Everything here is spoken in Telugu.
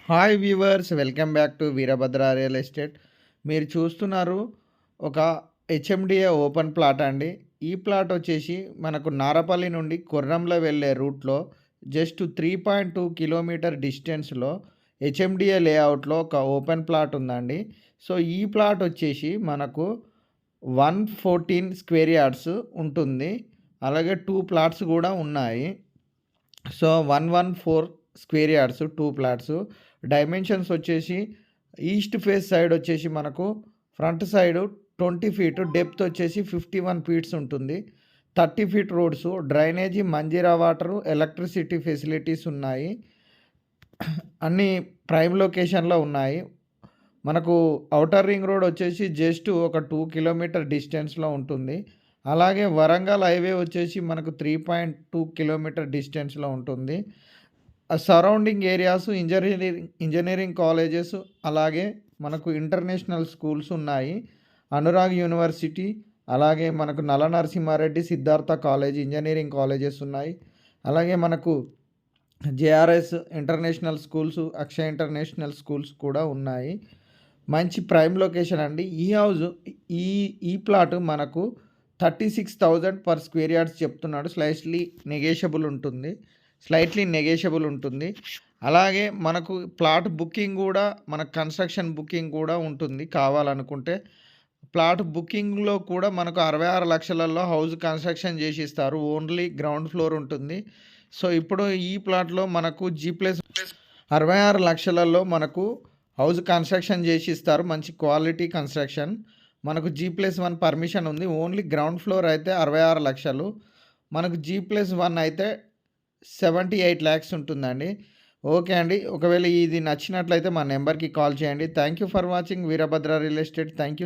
Hi viewers, welcome back to Veerabhadra real estate. మీరు చూస్తున్నారు ఒక హెచ్ఎండిఏ ఓపెన్ ప్లాట్ అండి. ఈ ప్లాట్ వచ్చేసి మనకు నారపల్లి నుండి కొర్రంలో వెళ్ళే రూట్లో జస్ట్ 3.2 కిలోమీటర్ డిస్టెన్స్లో హెచ్ఎండిఏ లేఅవుట్లో ఒక ఓపెన్ ప్లాట్ ఉందండి. సో ఈ ప్లాట్ వచ్చేసి మనకు 114 స్క్వేర్ యార్డ్స్ ఉంటుంది. అలాగే 2 ప్లాట్స్ కూడా ఉన్నాయి. So 114 square yards 2 plots. Dimensions వచ్చేసి ఈస్ట్ ఫేస్ సైడ్ వచ్చేసి మనకు ఫ్రంట్ సైడు 20 ఫీట్, డెప్త్ వచ్చేసి 51 ఫీట్స్ ఉంటుంది. 30 feet roads, drainage, Manjira water, electricity facilities ఉన్నాయి. అన్నీ ప్రైమ్ లొకేషన్లో ఉన్నాయి. మనకు ఔటర్ రింగ్ రోడ్ వచ్చేసి జస్ట్ ఒక 2 కిలోమీటర్ డిస్టెన్స్లో ఉంటుంది. అలాగే వరంగల్ హైవే వచ్చేసి మనకు 3.2 కిలోమీటర్ డిస్టెన్స్లో ఉంటుంది. సరౌండింగ్ ఏరియాస్ ఇంజనీరింగ్ కాలేజెస్, అలాగే మనకు ఇంటర్నేషనల్ స్కూల్స్ ఉన్నాయి. అనురాగ్ యూనివర్సిటీ, అలాగే మనకు Nalla Narasimha Reddy Siddhartha college engineering colleges ఉన్నాయి. అలాగే మనకు JRS international schools, Akshaya international schools కూడా ఉన్నాయి. మంచి ప్రైమ్ లొకేషన్ అండి. ఈ హౌస్ ఈ ఈ ప్లాట్ మనకు 36,000 పర్ స్క్వేర్ యార్డ్స్ చెప్తున్నాడు. స్లైట్లీ నెగేషబుల్ ఉంటుంది. అలాగే మనకు ప్లాట్ బుకింగ్ కూడా, మనకు కన్స్ట్రక్షన్ బుకింగ్ కూడా ఉంటుంది. కావాలనుకుంటే ప్లాట్ బుకింగ్లో కూడా మనకు 66 లక్షలలో హౌస్ కన్స్ట్రక్షన్ చేసి ఇస్తారు. ఓన్లీ గ్రౌండ్ ఫ్లోర్ ఉంటుంది. సో ఇప్పుడు ఈ ప్లాట్లో మనకు G+66 లక్షలలో మనకు హౌస్ కన్స్ట్రక్షన్ చేసి ఇస్తారు. మంచి క్వాలిటీ కన్స్ట్రక్షన్. మనకు G+1 పర్మిషన్ ఉంది. ఓన్లీ గ్రౌండ్ ఫ్లోర్ అయితే 66 లక్షలు, మనకు G+1 అయితే 78 ల్యాక్స్ ఉంటుందండి. ఓకే అండి, ఒకవేళ ఇది నచ్చినట్లయితే మా నెంబర్కి కాల్ చేయండి. Thank you for watching Veerabhadra real estate. Thank you.